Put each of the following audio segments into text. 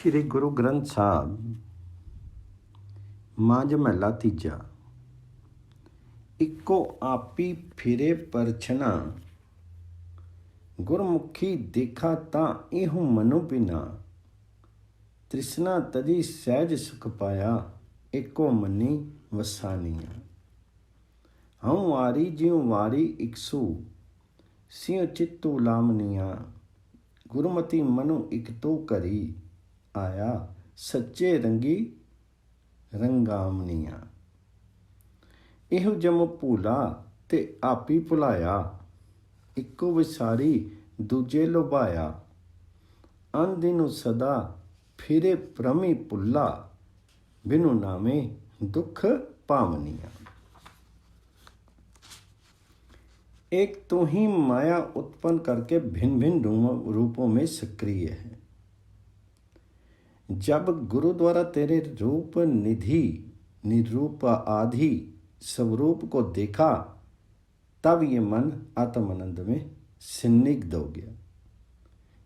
श्री गुरु ग्रंथ ਸਾਹਿਬ ਮਾਝ ਮਹਲਾ ਤੀਜਾ। ਇੱਕੋ ਆਪੀ ਫਿਰੇ ਪਰਛਨਾ, ਗੁਰਮੁਖੀ ਦੇਖਾ ਤਾਂ ਇਹੋ ਮਨੁ ਬਿਨਾ। ਤ੍ਰਿਸ਼ਨਾ ਤਜੀ ਸਹਿਜ ਸੁਖ ਪਾਇਆ, ਇੱਕੋ ਮਨੀ ਵਸਾਨੀਆ। ਹਉ ਵਾਰੀ ਜਿਉ ਵਾਰੀ ਇਕਸੂ, ਸਿਉ ਚਿੱਤੂ ਲਾਮਨੀਆ। ਗੁਰਮਤੀ ਮਨੁ ਇਕ ਤੋ ਕਰੀ, आया सच्चे रंगी रंगामनिया। इहो जम भूला ते आपी भुलाया, इक्को विसारी दूजे लुभाया। अन दिनु सदा फिरे भ्रमी भुला, बिनु नामे दुख पावनिया। एक तू ही माया उत्पन्न करके भिन्न भिन्न रूपों में सक्रिय है। जब गुरु द्वारा तेरे रूप निधि निरूप आदि स्वरूप को देखा, तब ये मन आत्मानंद में संदिग्ध हो गया।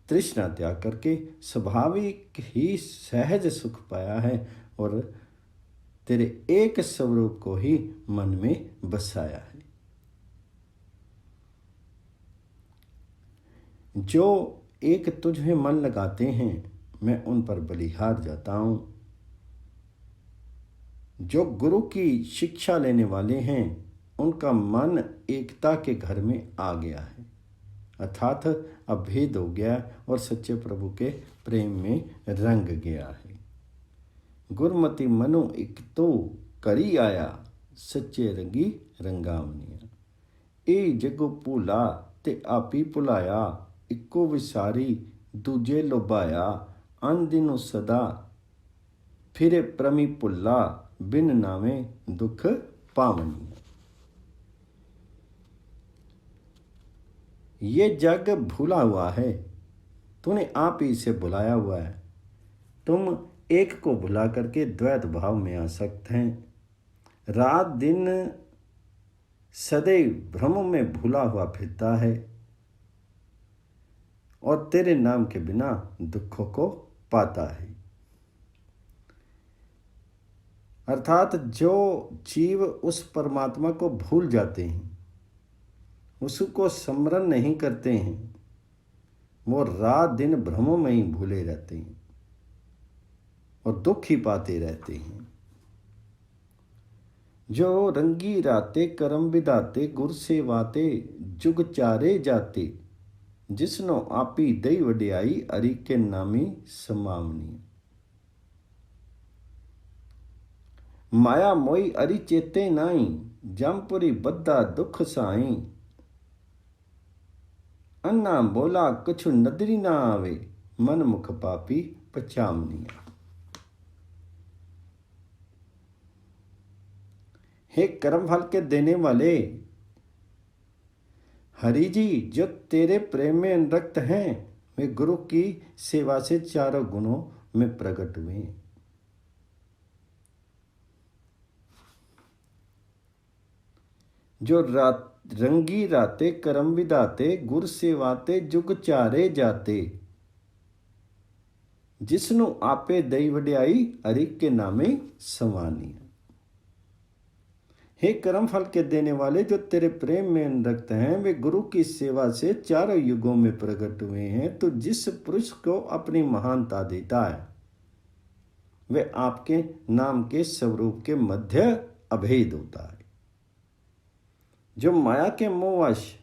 तृष्णा त्याग करके स्वाभाविक ही सहज सुख पाया है और तेरे एक स्वरूप को ही मन में बसाया है। जो एक तुझ में मन लगाते हैं, मैं उन पर बलिहार जाता हूँ। जो गुरु की शिक्षा लेने वाले हैं, उनका मन एकता के घर में आ गया है, अर्थात अभेद हो गया और सच्चे प्रभु के प्रेम में रंग गया है। गुरमति मनु एक तो करी आया, सच्चे रंगी रंगावनिया। ए जगो भूला ते आपी भुलाया, इक्को विसारी दूजे लुभाया। अन दिनु सदा फिरे प्रमी भुला, बिन नामे दुख पावनी। ये जग भूला हुआ है, तूने आप ही इसे बुलाया हुआ है। तुम एक को भुला करके द्वैत भाव में आसक्त हैं। रात दिन सदैव भ्रम में भूला हुआ फिरता है और तेरे नाम के बिना दुखों को पाता है। अर्थात जो जीव उस परमात्मा को भूल जाते हैं, उसको स्मरण नहीं करते हैं, वो रात दिन भ्रमों में ही भूले रहते हैं और दुख ही पाते रहते हैं। जो रंगी राते करम विधाते, गुर सेवाते जुग चारे जाते। जिसनो आपी दई वडियाई, अरि के नामी समावनी। माया मोई अरि चेते नाई, जमपुरी बद्दा दुख साई। अन्ना बोला कुछ नदरी ना आवे, मन मुख पापी पछावनिया। हे कर्म फल के देने वाले हरि जी, जो तेरे प्रेम में अनुरक्त हैं, वे गुरु की सेवा से चारों गुणों में प्रकट हुए। जो रंगी राते करम विधाते, गुर सेवाते जुग चारे जाते। जिसनु आपे दई वडियाई, हरि के नामे सवानी। हे कर्म फल के देने वाले, जो तेरे प्रेम में अनुरक्त हैं, वे गुरु की सेवा से चारों युगों में प्रकट हुए हैं। तो जिस पुरुष को अपनी महानता देता है, वे आपके नाम के स्वरूप के मध्य अभेद होता है। जो माया के मोहवश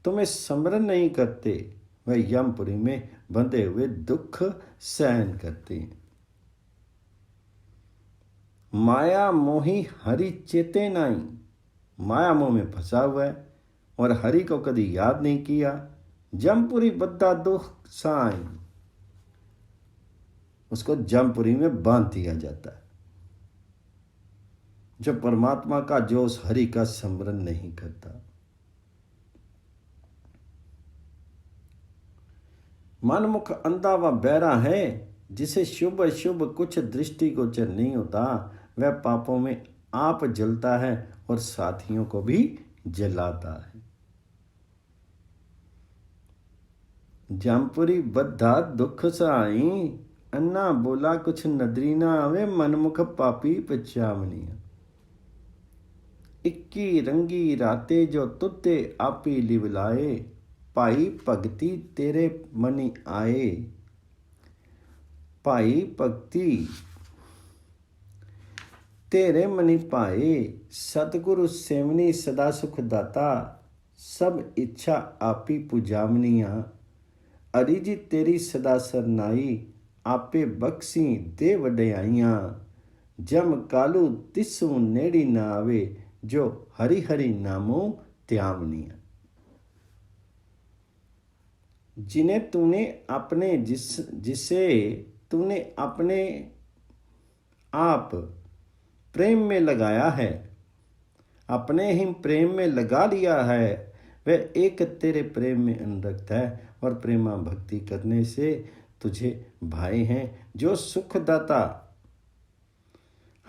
तुम्हें स्मरण नहीं करते, वह यमपुरी में बंधे हुए दुख सहन करते हैं। माया मोही हरि चेते नाई, माया मोह में फंसा हुआ है और हरि को कभी याद नहीं किया। जमपुरी बद्दा दुख साई, उसको जमपुरी में बांध दिया जाता है। जो परमात्मा का, जो उस हरि का स्मरण नहीं करता। मनमुख अंधा व बहरा है, जिसे शुभ अशुभ कुछ दृष्टिगोचर नहीं होता, वह पापों में आप जलता है और साथियों को भी जलाता है। जामपुरी बद्धा दुख सहाई, अन्ना बोला कुछ नदरी ना आवे, मनमुख पापी पचावनिया। इक्की रंगी राते जो तुते आपी लिवलाए, भाई भगती तेरे मनी आए। भाई भगती तेरे मनी पाए, सतगुरु सेवनी सदा सुख दाता, सब इच्छा आपी पुजावनिया। अरि जी तेरी सदा सरनाई, आपे बख्शी दे वड्याइयां। जम कालू तिसु नेड़ी ना आवे, जो हरि हरि नामो त्यावनिया। जिन्हें तूने अपने जिसे तूने अपने आप प्रेम में लगाया है, अपने ही प्रेम में लगा लिया है, वह एक तेरे प्रेम में अनुरक्त है। और प्रेमा भक्ति करने से तुझे भाई हैं जो सुखदाता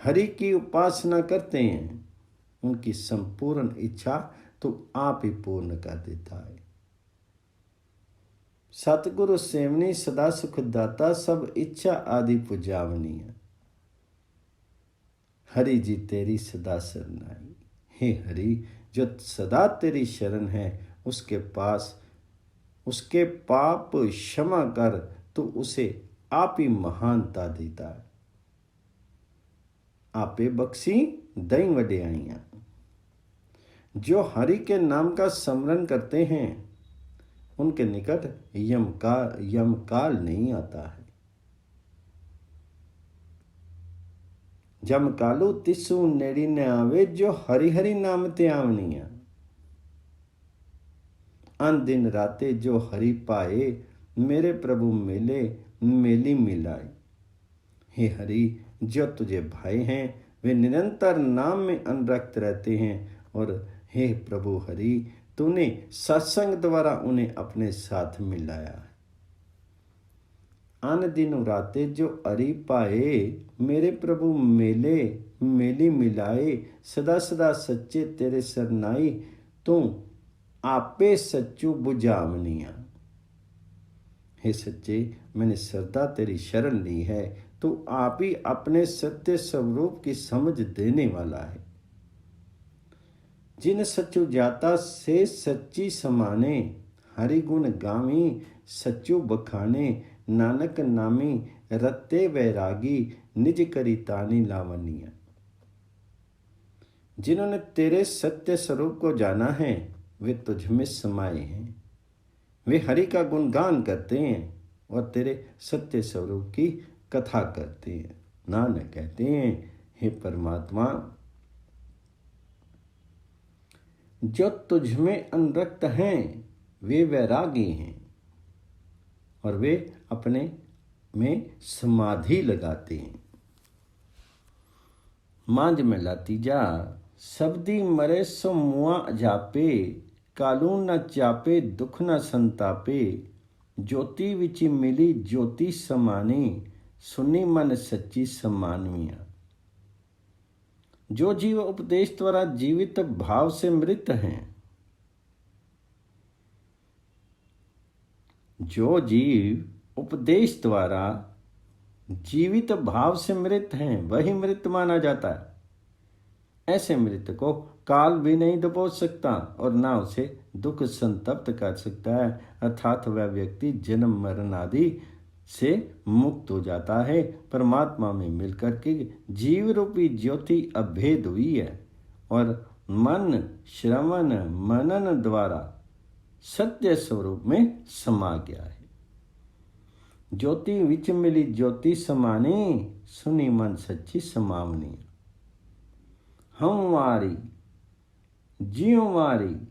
हरि की उपासना करते हैं, उनकी संपूर्ण इच्छा तो आप ही पूर्ण कर देता है। सतगुरु सेवनी सदा सुखदाता, सब इच्छा आदि पुजावनी है। हरि जी तेरी सदा शरणाई, हे हरि जो सदा तेरी शरण है, उसके पास उसके पाप क्षमा कर, तो उसे आप ही महानता देता है। आपे बख्शी दई वड्याइयां। जो हरि के नाम का स्मरण करते हैं, उनके निकट यम काल नहीं आता है। जम कालू तिसु नेड़ी न आवे, जो हरि हरि नाम त्यावनिया। अन दिन राते जो हरि पाए, मेरे प्रभु मेले मेली मिलाई। हे हरि जो तुझे भाई हैं, वे निरंतर नाम में अनुरक्त रहते हैं। और हे प्रभु हरि, तूने सत्संग द्वारा उन्हें अपने साथ मिलाया है। अन दिन राते जो हरि पाए, मेरे प्रभु मेले मेली मिलाए। सदा सदा सच्चे तेरे सरनाई, तू आपे सच्चू बुझावनिया। हे सच्चे, मैंने श्रद्धा तेरी शरण ली है, तो आप ही अपने सत्य स्वरूप की समझ देने वाला है। जिन सच्चू जाता से सच्ची समाने, हरि गुण गावी सच्चू बखाने। नानक नामी रत्ते वैरागी, निज करी तानी लावनिया। जिन्होंने तेरे सत्य स्वरूप को जाना है, वे तुझ में समाये हैं। वे हरि का गुणगान करते हैं और तेरे सत्य स्वरूप की कथा करते हैं। नानक कहते हैं, हे परमात्मा, जो तुझ में अनुरक्त हैं, वे वैरागी हैं और वे अपने में समाधि लगाते हैं। मांझ में लाती जा, सबदी मरे सो मुआ जापे। कालू न चापे दुख न संतापे। ज्योति विच मिली ज्योति समानी, सुनी मन सच्ची समानविया। जो जीव उपदेश द्वारा जीवित भाव से मृत हैं, जो जीव उपदेश द्वारा जीवित भाव से मृत हैं, वही मृत माना जाता है। ऐसे मृत को काल भी नहीं दबोच सकता और ना उसे दुख संतप्त कर सकता है। अर्थात वह व्यक्ति जन्म मरण आदि से मुक्त हो जाता है। परमात्मा में मिलकर के जीव रूपी ज्योति अभेद हुई है और मन श्रवण मनन द्वारा सत्य स्वरूप में समा गया है। ज्योति विच मिली ज्योति समानी, सुनी मन सच्ची समावनी। हम वारी जियो वारी,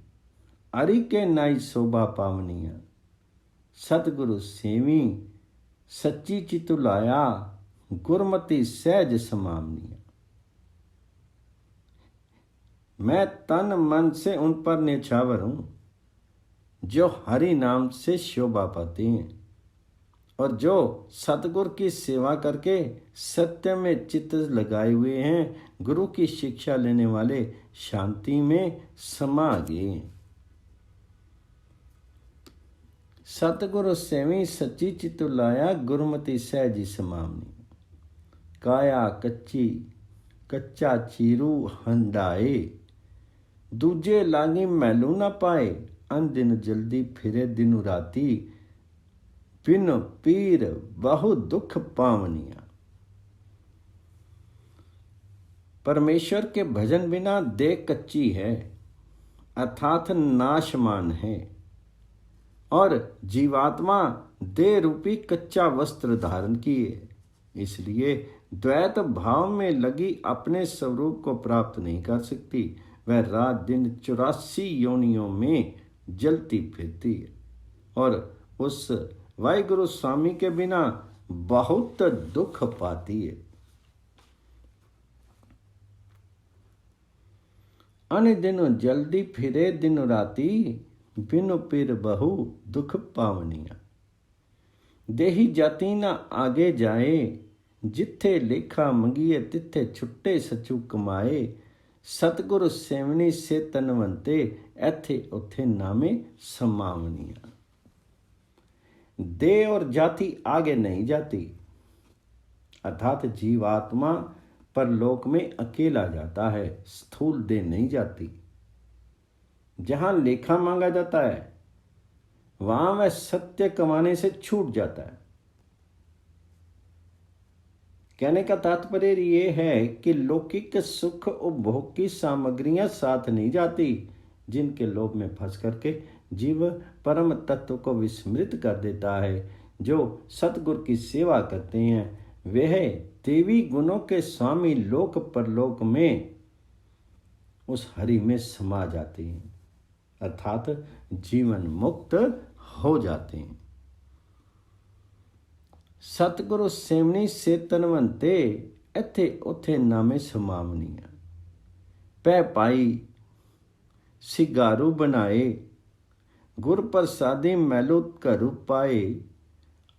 अरि के नाई शोभा पावनिया। सतगुरु सेवी सच्ची चितु लाया, गुरमति सहज समावनिया। मैं तन मन से उन पर न्यौछावर हूं, जो हरि नाम से शोभा पाते हैं और जो सतगुरु की सेवा करके सत्य में चित्त लगाए हुए हैं। गुरु की शिक्षा लेने वाले शांति में समा गए। सतगुरु सेवी सच्ची चित लाया, गुरमति सहजी समावनी। काया कच्ची कच्चा चीरू हंडाए, दूजे लागी मैलू ना पाए। अन दिन जल्दी फिरे दिनु राती, बिन पीर बहु दुख पावनिया। परमेश्वर के भजन बिना देह कच्ची है, अर्थात नाशमान है, और जीवात्मा देह रूपी कच्चा वस्त्र धारण किए। इसलिए द्वैत भाव में लगी अपने स्वरूप को प्राप्त नहीं कर सकती। वह रात दिन 84 योनियों में जलती फिरती है और उस वाहिगुरु स्वामी के बिना बहुत दुख पाती है। अन दिनो जल्दी फिरे दिन राती, बिनु पीर बहु दुख पावनिया। देही जाति ना आगे जाए, जिथे लेखा मंगिए तिथे छुट्टे सचू कमाए। सतगुरु सेवनी से तनवंते, एथे उथे नामे समावनिया। देह और जाति आगे नहीं जाती, अर्थात जीवात्मा परलोक में अकेला जाता है, स्थूल देह नहीं जाती। जहां लेखा मांगा जाता है वहां वह सत्य कमाने से छूट जाता है। कहने का तात्पर्य ये है कि लौकिक सुख उपभोग की सामग्रियां साथ नहीं जाती, जिनके लोभ में फंस करके जीव परम तत्व को विस्मृत कर देता है। जो सतगुरु की सेवा करते हैं वह देवी गुणों के स्वामी लोक परलोक में उस हरि में समा जाते हैं, अर्थात जीवन मुक्त हो जाते हैं। सतगुरु सेवनी से तनवंते, इथे उथे नामे समावनिया। पै पाई सिगारू बनाए, गुर प्रसादी मैलो घरू पाए।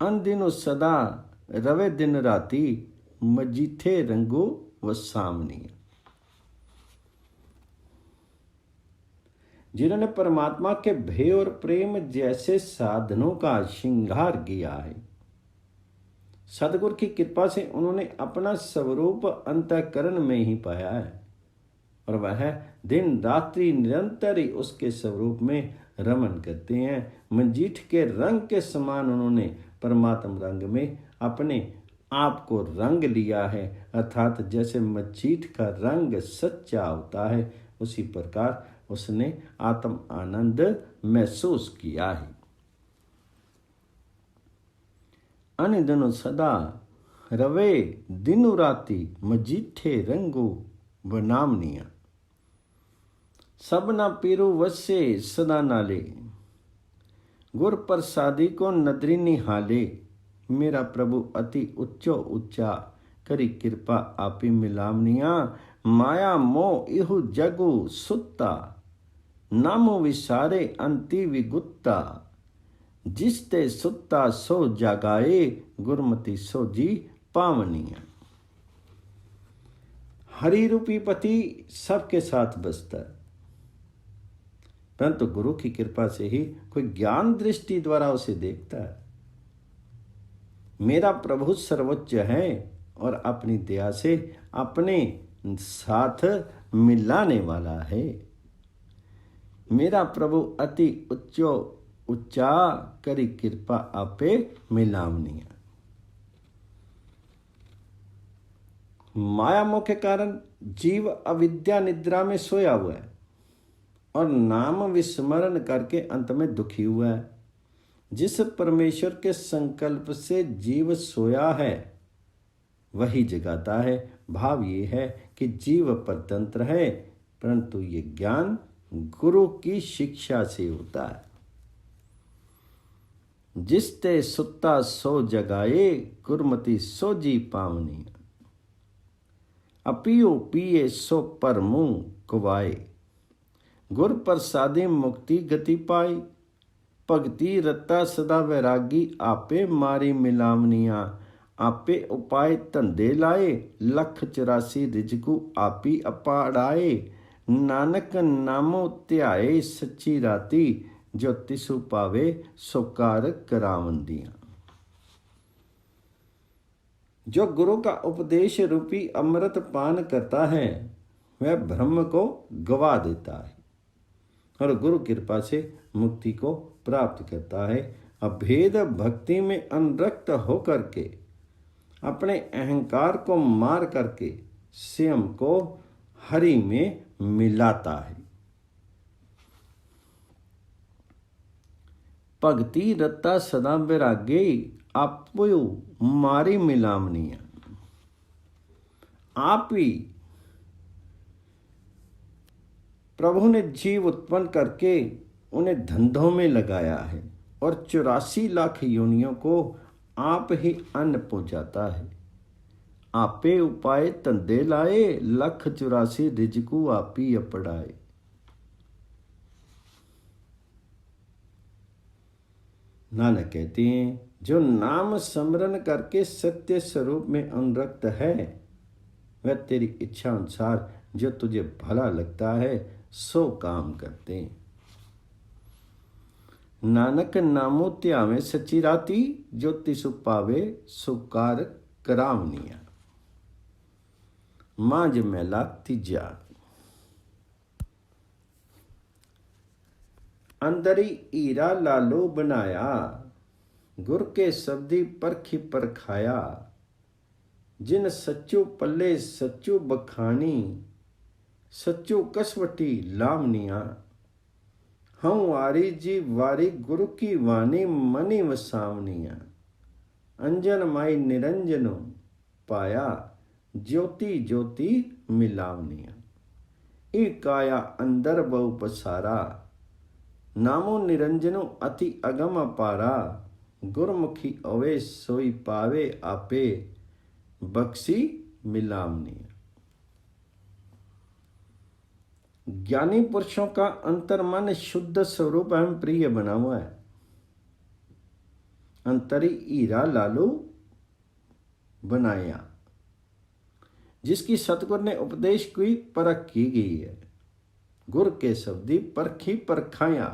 अन दिनो सदा रवे दिन राती, मजीठे रंगो वसावनिया। जिन्होंने परमात्मा के भय और प्रेम जैसे साधनों का श्रृंगार किया है, सतगुरु की कृपा से उन्होंने अपना स्वरूप अंतःकरण में ही पाया है और वह दिन रात्रि निरंतर ही उसके स्वरूप में रमन करते हैं। मंजीठ के रंग के समान उन्होंने परमात्म रंग में अपने आप को रंग लिया है, अर्थात जैसे मजीठ का रंग सच्चा होता है उसी प्रकार उसने आत्म आनंद महसूस किया है। अन दिनो सदा रवे दिनु राती, मजीठे रंगो बनावनिया। सबना पीरू वसे सदा नाले, गुर प्रसादी को नदरी निहाले। मेरा प्रभु अति उच्चो ऊंचा, करी कृपा आपी मिलावनिया। माया मोह इहु जगु सुत्ता, नामो विसारे अंति विगुत्ता। जिसते सुत्ता सो जगाए, गुरमति सो जी पावनिया। हरि रूपी पति सबके साथ बसता है, परंतु गुरु की कृपा से ही कोई ज्ञान दृष्टि द्वारा उसे देखता है। मेरा प्रभु सर्वोच्च है और अपनी दया से अपने साथ मिलाने वाला है। मेरा प्रभु अति उच्चो उच्चा, करी कृपा आपे मिलावनिया। माया मोह के कारण जीव अविद्या निद्रा में सोया हुआ है और नाम विस्मरण करके अंत में दुखी हुआ है। जिस परमेश्वर के संकल्प से जीव सोया है वही जगाता है। भाव ये है कि जीव परतंत्र है, परंतु ये ज्ञान गुरु की शिक्षा से होता है। जिसते सुत्ता सो जगाए, गुरमति सो जी पावनी। अपियो पिए सो पर मुंह कुवाए, गुर प्रसादी मुक्ति गति पाई। भगति रता सदा वैरागी, आपे मारी मिलावनिया। आपे उपाय धंधे लाए, 184 रिजकू आपी अपाड़ाए। नानक नामो ध्याए सच्ची राती, जो तिसु पावे सो कार करावंदियां। जो गुरु का उपदेश रूपी अमृत पान करता है वह ब्रह्म को गवा देता है और गुरु कृपा से मुक्ति को प्राप्त करता है। अभेद भक्ति में अनुरक्त होकर के अपने अहंकार को मार करके स्वयं को हरि में मिलाता है। भक्ति रत्ता सदा विरागे आपो मारी मिलावनिया। आप ही प्रभु ने जीव उत्पन्न करके उन्हें धंधों में लगाया है और 84 लाख योनियों को आप ही अन्न पहुंचाता है। आपे उपाय धंधे लाए 1,84 रिजकू आप ही अपड़ाए। नानक कहते हैं जो नाम स्मरण करके सत्य स्वरूप में अनुरक्त है वह तेरी इच्छा अनुसार जो तुझे भला लगता है सो काम करते हैं। नानक नामो त्यावे सच्ची राती जो तिसु पावे सुकार करावनिया। मांझ मैला तीजा। अंदरी हीरा लालो बनाया गुर के शब्दी परखी परखाया। जिन सच्चो पल्ले सच्चो बखानी सच्चो कसवटी लामनिया। हम वारी जी वारी गुरु की वाणी मनी वसावनिया। अंजन माई निरंजनो पाया ज्योति ज्योति मिलावनिया। ई काया अंदर बहु पसारा नामो निरंजनो अति अगम अपारा। गुरमुखी अवे सोई पावे आपे बख्शी मिलावनिया। ज्ञानी पुरुषों का अंतर्मन शुद्ध स्वरूप एवं प्रिय बना हुआ है। अंतरी हीरा लालू बनाया जिसकी सतगुर ने उपदेश की परख की गई है। गुर के शब्दी परखी परखाया।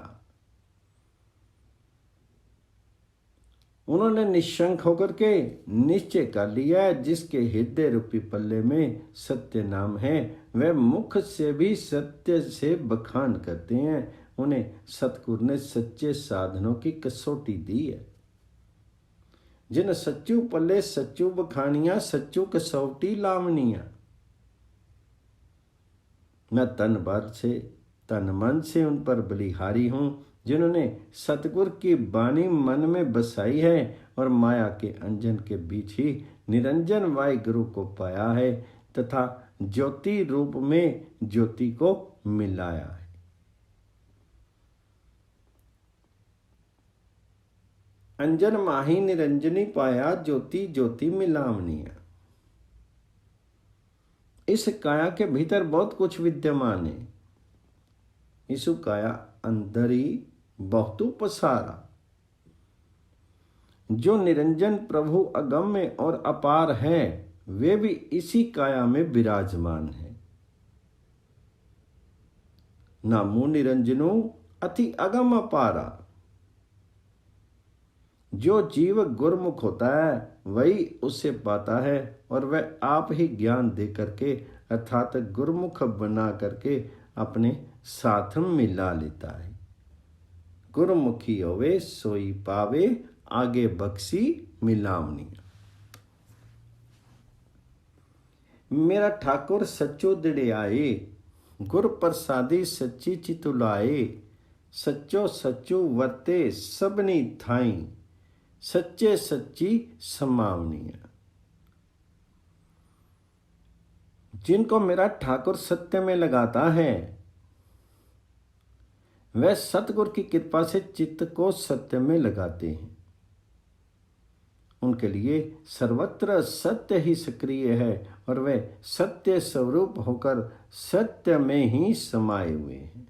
उन्होंने निशंक होकर के निश्चय कर लिया जिसके हृदय रूपी पल्ले में सत्य नाम है वह मुख से भी सत्य से बखान करते हैं। उन्हें सतगुरु ने सच्चे साधनों की कसौटी दी है। जिन सच्चू पल्ले सच्चू बखानिया सच्चू कसौटी लावनिया। मैं तन मन से उन पर बलिहारी हूं जिन्होंने सतगुरु की बानी मन में बसाई है और माया के अंजन के बीच ही निरंजन वाय गुरु को पाया है तथा ज्योति रूप में ज्योति को मिलाया है। अंजन माही निरंजनी पाया ज्योति ज्योति मिलावनिया। इस काया के भीतर बहुत कुछ विद्यमान है। इसु काया अंदरी बहुतु पसारा। जो निरंजन प्रभु अगम्य और अपार है वे भी इसी काया में विराजमान है। नामो निरंजनो अति अगम अपारा। जो जीव गुरमुख होता है वही उससे पाता है और वह आप ही ज्ञान दे करके अर्थात गुरमुख बना करके अपने साथ मिला लेता है। गुरमुखी होवे सोई पावे आगे बख्शी मिलावनी। मेरा ठाकुर सच्चो दिड़ियाए गुर प्रसादी सच्ची चितुलाए। सच्चो सच्चो वर्ते सबनी थाई सच्चे सच्ची समावनिया। जिनको मेरा ठाकुर सत्य में लगाता है वह सतगुरु की कृपा से चित्त को सत्य में लगाते हैं। उनके लिए सर्वत्र सत्य ही सक्रिय है और वे सत्य स्वरूप होकर सत्य में ही समाये हुए हैं।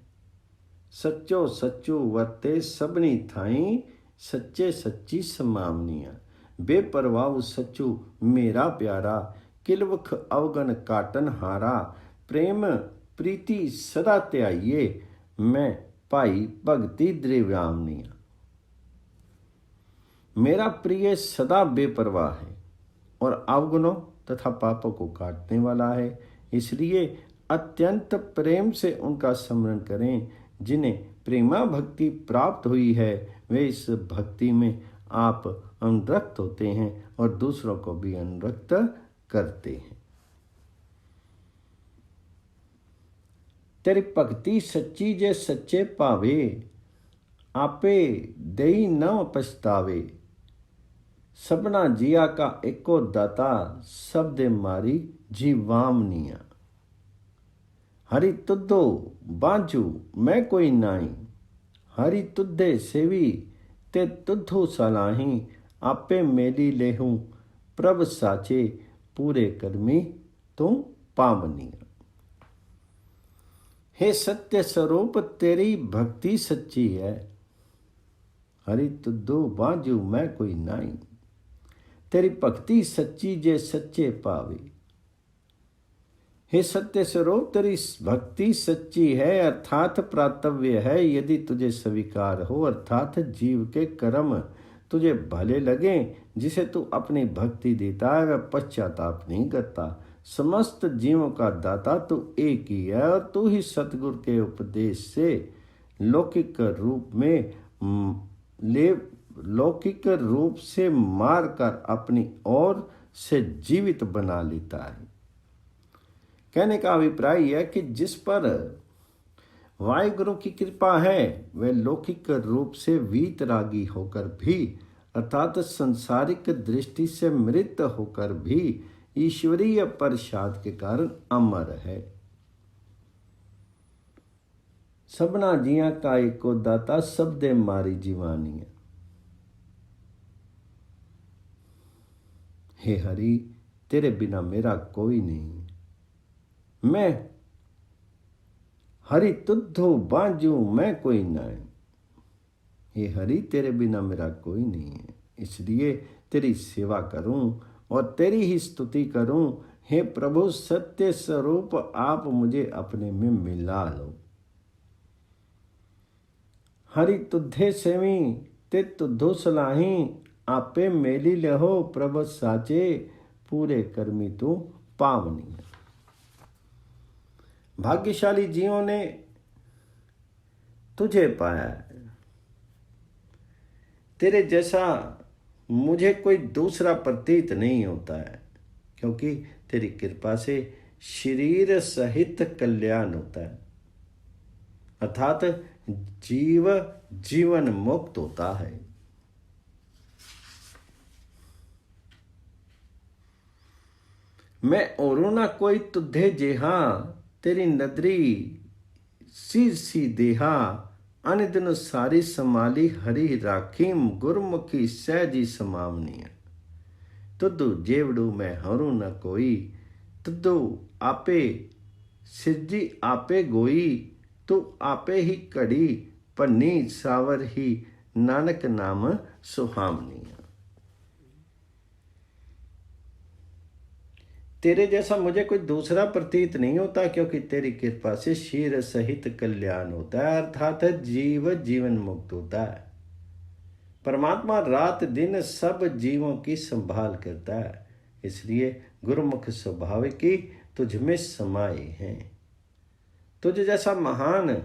सच्चो सच्चो वर्ते सबनी थाई सच्चे सच्ची समावनिया। बेपरवाह सच्चू मेरा प्यारा किलवख अवगन काटन हारा। प्रेम प्रीति सदा त्याइए मैं पाई भगति द्रव्यामनिया। मेरा प्रिय सदा बेपरवाह है और अवगुणों तथा पापों को काटने वाला है, इसलिए अत्यंत प्रेम से उनका स्मरण करें। जिन्हें प्रेमा भक्ति प्राप्त हुई है वे इस भक्ति में आप अनुरक्त होते हैं और दूसरों को भी अनुरक्त करते हैं। तेरी भक्ति सच्ची जे सच्चे पावे, आपे देई न पछतावे। सबना जिया का एको दाता, सब दे मारी जीवामनिया। हरि तुद्धो बांझू मैं कोई नाई, हरि तुद्धे सेवी ते तुद्धो सलाही। आपे मेली लेहूं प्रभ साचे, पूरे कर्मी तू पावनिया। हे सत्य स्वरूप तेरी भक्ति सच्ची है, हरि तुद्धो बांझू मैं कोई नाई। तेरी भक्ति सच्ची जे सच्चे पावे। हे सत्य स्वरूप तेरी भक्ति सच्ची है अर्थात प्रातव्य है। यदि तुझे स्वीकार हो अर्थात जीव के कर्म तुझे भले लगे, जिसे तू अपनी भक्ति देता है वह पश्चाताप नहीं करता। समस्त जीवों का दाता तू एक ही है और तू ही सतगुरु के उपदेश से लौकिक रूप से मार कर अपनी ओर से जीवित बना लेता है। कहने का अभिप्राय यह कि जिस पर वायुगुरु की कृपा है वह लौकिक रूप से वीतरागी होकर भी अर्थात संसारिक दृष्टि से मृत होकर भी ईश्वरीय प्रसाद के कारण अमर है। सबना जिया का एको दाता, सब दे मारी जीवानी। हे हरि तेरे बिना मेरा कोई नहीं, मैं हरि तुद्धो बांझू मैं कोई नाई। हे हरि तेरे बिना मेरा कोई नहीं है, इसलिए तेरी सेवा करूं और तेरी ही स्तुति करूं। हे प्रभु सत्य स्वरूप आप मुझे अपने में मिला लो। हरि तुद्धे सेवी ते तुद्धो सलाही, आपे मेली लहो प्रभ साचे, पूरे कर्मी तू पावनी। भाग्यशाली जीवों ने तुझे पाया है। तेरे जैसा मुझे कोई दूसरा प्रतीत नहीं होता है, क्योंकि तेरी कृपा से शरीर सहित कल्याण होता है अर्थात जीव जीवन मुक्त होता है। मैं औरों ना कोई तुद्धे जेहा, तेरी नदरी सी देहा। अनिदन सारी समाली हरि राखीम, गुरमुखी सहजी समावनी। तुद्धु जेवड़ू मैं हरू न कोई, तुद्धु आपे सिरजी आपे गोई। तू आपे ही घड़ी भन्नी, सावर ही नानक नाम सुहामनी। तेरे जैसा मुझे कोई दूसरा प्रतीत नहीं होता, क्योंकि तेरी कृपा से शीर सहित कल्याण होता है अर्थात जीव जीवन मुक्त होता है। परमात्मा रात दिन सब जीवों की संभाल करता है, इसलिए गुरुमुख स्वभाव की तुझ में समाये हैं। तुझ जैसा महान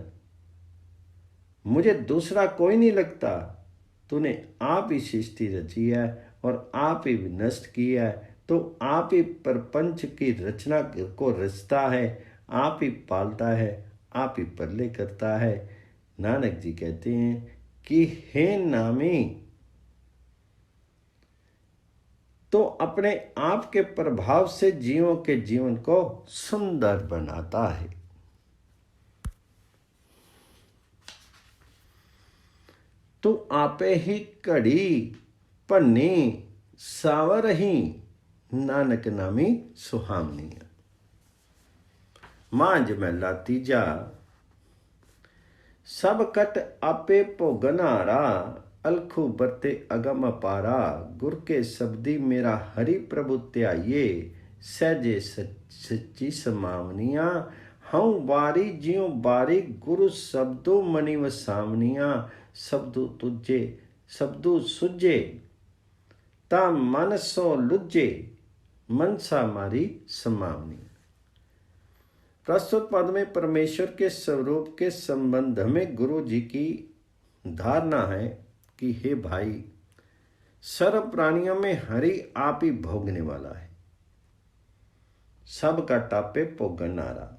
मुझे दूसरा कोई नहीं लगता। तूने आप ही सृष्टि रची है और आप ही विनष्ट किया है, तो आप ही प्रपंच की रचना को रचता है, आप ही पालता है, आप ही प्रलय करता है। नानक जी कहते हैं कि हे नामी, तो अपने आप के प्रभाव से जीवों के जीवन को सुंदर बनाता है। तू आपे ही घड़ी भन्नी, सावर ही नानक नामी सुहामनी। मांझ महला तीजा। सब कट आपे भोगन हारा, अलखू बरते अगम अपारा। गुर के शब्दी मेरा हरि प्रभु ध्याइये, सहजे सच्ची समावनिया। हूँ वारी ज्यों बारी गुरु शब्दों मनि वसावनिया शब्दों तुझे शब्दों सुझे ता मन सो लुझे मनसा मारी समावनी। प्रस्तुत पद में परमेश्वर के स्वरूप के संबंध में गुरु जी की धारणा है कि हे भाई, सर्व प्राणियों में हरि आप ही भोगने वाला है, सब का टापे पोगनारा।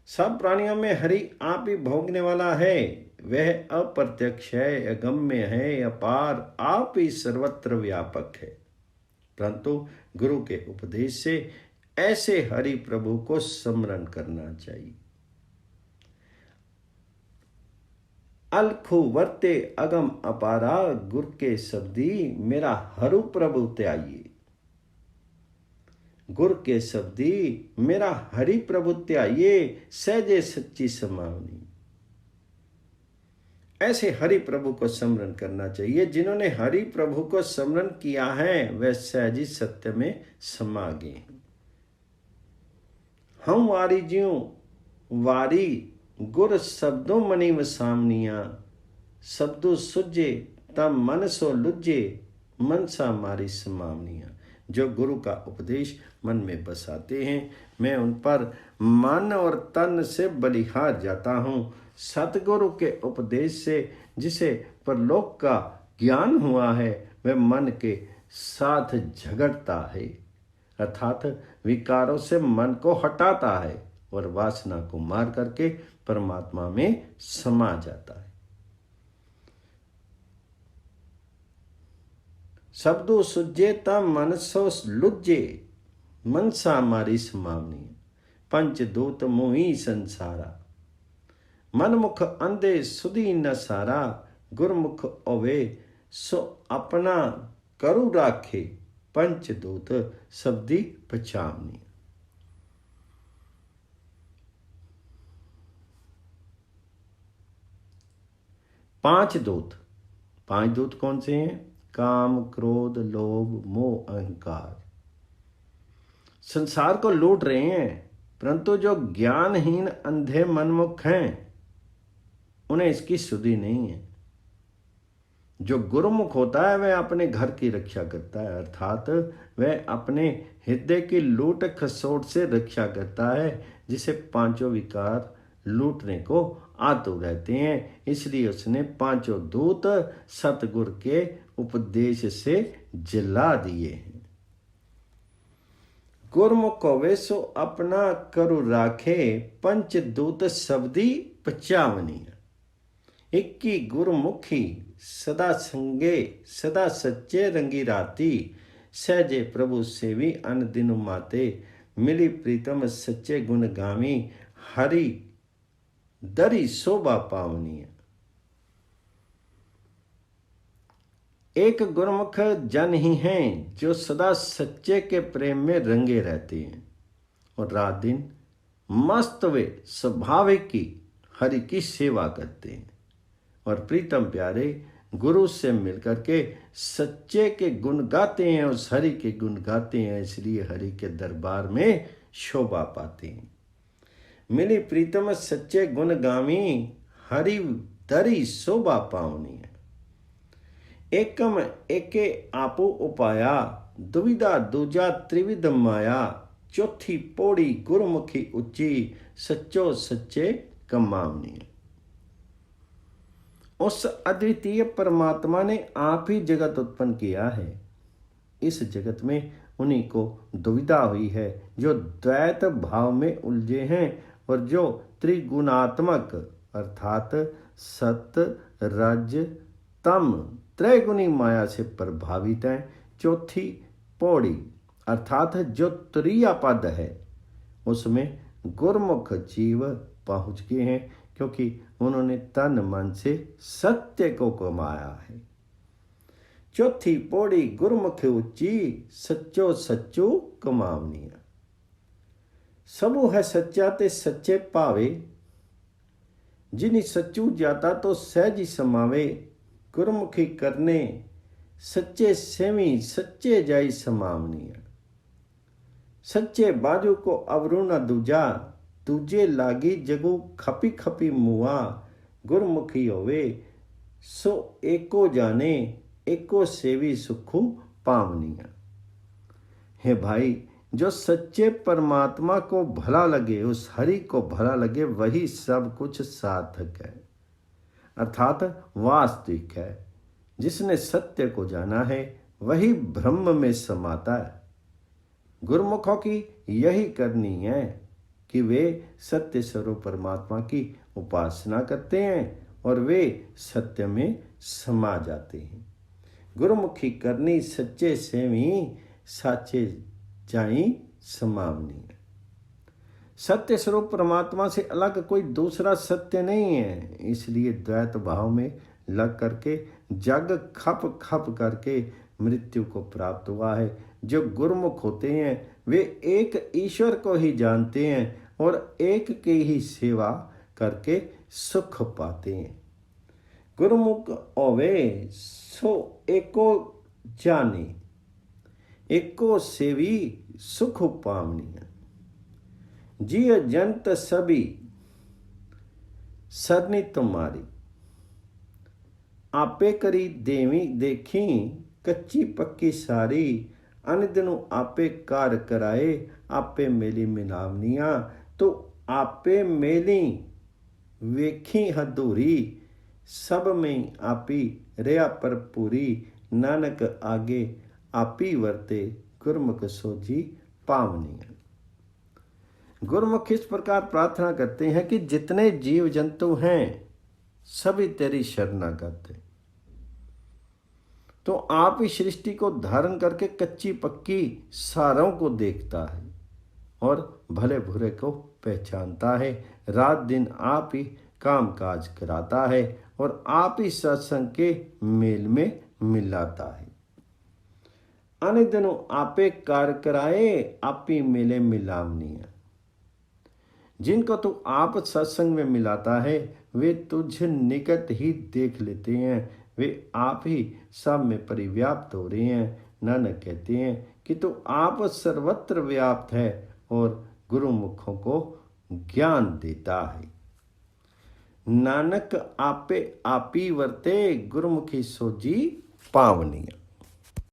सब प्राणियों में हरि आप ही भोगने वाला है, वह अप्रत्यक्ष है, अगम्य है, अपार, आप ही सर्वत्र व्यापक है। परंतु गुरु के उपदेश से ऐसे हरि प्रभु को स्मरण करना चाहिए। अलखु वर्ते अगम अपारा गुर के शब्दी मेरा हरु प्रभु त्याइए। गुर के शब्दी मेरा हरि प्रभु त्याइए सहजे सच्ची समावनी। ऐसे हरि प्रभु को स्मरण करना चाहिए। जिन्होंने हरि प्रभु को स्मरण किया है वह सहजी सत्य में समा गए। हम वारी ज्यों वारी गुर शब्दों मनि वसावनिया शब्दों सुझे तब मन सो लुझे मनसा मारी समावनिया। जो गुरु का उपदेश मन में बसाते हैं मैं उन पर मन और तन से बलिहार जाता हूँ। सतगुरु के उपदेश से जिसे परलोक का ज्ञान हुआ है वह मन के साथ झगड़ता है, अर्थात विकारों से मन को हटाता है और वासना को मार करके परमात्मा में समा जाता है। शब्दों सुझे तब मन सो लुझे मनसा मारी समावनी। पंचदूत मोही संसारा मन मुख अंधे सुधी न सारा गुरमुख ओवे सो अपना करु राखे पंचदूत शब्दी पछावनी। पांच दूत कौन से हैं? काम, क्रोध, लोभ, मोह, अहंकार संसार को लूट रहे हैं। परंतु जो ज्ञानहीन अंधे मनमुख हैं उन्हें इसकी सुधि नहीं है। जो गुरुमुख होता है वह अपने घर की रक्षा करता है, अर्थात वह अपने हृदय की लूट खसोट से रक्षा करता है, जिसे पांचों विकार लूटने को आतुर रहते हैं। इसलिए उसने पांचों दूत सतगुरु के उपदेश से जला दिए हैं। गुरमुख होवे सो अपना करु राखे पंचदूत शब्दी पचावनी। इक्की गुरमुखी सदा संगे सदा सच्चे रंगी राती सहजे प्रभु सेवी अन दिन माते मिली प्रीतम सच्चे गुण गामी हरि दरी शोभा पावनी। एक गुरमुख जन ही हैं जो सदा सच्चे के प्रेम में रंगे रहते हैं और रात दिन मस्त वे स्वाभाविक की हरि की सेवा करते हैं और प्रीतम प्यारे गुरु से मिलकर के सच्चे के गुण गाते हैं, उस हरि के गुण गाते हैं, इसलिए हरि के दरबार में शोभा पाते हैं। मिली प्रीतम सच्चे गुण गामी हरि दरी शोभा पावनी। एकम एके आपो उपाया दुविधा दूजा त्रिविध माया चौथी पौड़ी गुरमुखी उच्ची सच्चो सच्चे कमावनी। उस अद्वितीय परमात्मा ने आप ही जगत उत्पन्न किया है। इस जगत में उन्हीं को दुविधा हुई है जो द्वैत भाव में उलझे हैं और जो त्रिगुणात्मक अर्थात सत रज तम त्रैगुणी माया से प्रभावित हैं। चौथी पौड़ी अर्थात जो तुरीया पद है उसमें गुरमुख जीव पहुँच गए हैं, क्योंकि उन्होंने तन मन से सत्य को कमाया है। चौथी पौड़ी गुरमुख उच्ची सच्चो सच्चो कमावनी। सबू है सच्चा ते सच्चे पावे जिनी सच्चू जाता तो सहजी समावे गुरमुखी करने सच्चे सेवी सच्चे जाई समावनी। सच्चे बाजू को अवरु न दूजा, दूजे लागी जगू खपी खपी मुआ। गुरमुखी होवे सो एको जाने, एको सेवी सुखु पावनिया। हे भाई, जो सच्चे परमात्मा को भला लगे, उस हरि को भला लगे, वही सब कुछ सार्थक है, अर्थात वास्तविक है। जिसने सत्य को जाना है वही ब्रह्म में समाता है। गुरुमुखों की यही करनी है कि वे सत्य स्वरूप परमात्मा की उपासना करते हैं और वे सत्य में समा जाते हैं। गुरुमुखी करनी सच्चे सेवी, साचे जाई समावनी है। सत्य स्वरूप परमात्मा से अलग कोई दूसरा सत्य नहीं है। इसलिए द्वैत भाव में लग करके जग खप खप करके मृत्यु को प्राप्त हुआ है। जो गुरुमुख होते हैं वे एक ईश्वर को ही जानते हैं और एक की ही सेवा करके सुख पाते हैं। गुरुमुख होवे सो एको जाने, एको सेवी सुख पावनी। जिय जंत सभी सरनी तुम्हारी, आपे करी देवी देखी कच्ची पक्की सारी। अन दिनों आपे कार कराए, आपे मेली मिलावनिया। तो आपे मेली वेखी हदूरी, सब में आपी रया पर पूरी। नानक आगे आपी वर्ते, गुरमुख सोजी पावनिया। गुरुमुख इस प्रकार प्रार्थना करते हैं कि जितने जीव जंतु हैं सभी तेरी शरणागत हैं। तो आप ही सृष्टि को धारण करके कच्ची पक्की सारों को देखता है और भले बुरे को पहचानता है। रात दिन आप ही काम काज कराता है और आप ही सत्संग के मेल में मिलाता है। आने दिनों आपे कार्य कराए, आप ही मेले मिलावनिया। जिनको तू आप सत्संग में मिलाता है वे तुझे निकट ही देख लेते हैं। वे आप ही सब में परिव्याप्त हो रहे हैं। नानक कहते हैं कि तू आप सर्वत्र व्याप्त है और गुरुमुखों को ज्ञान देता है। नानक आपे आपी वर्ते, गुरुमुखी सोजी पावनिया।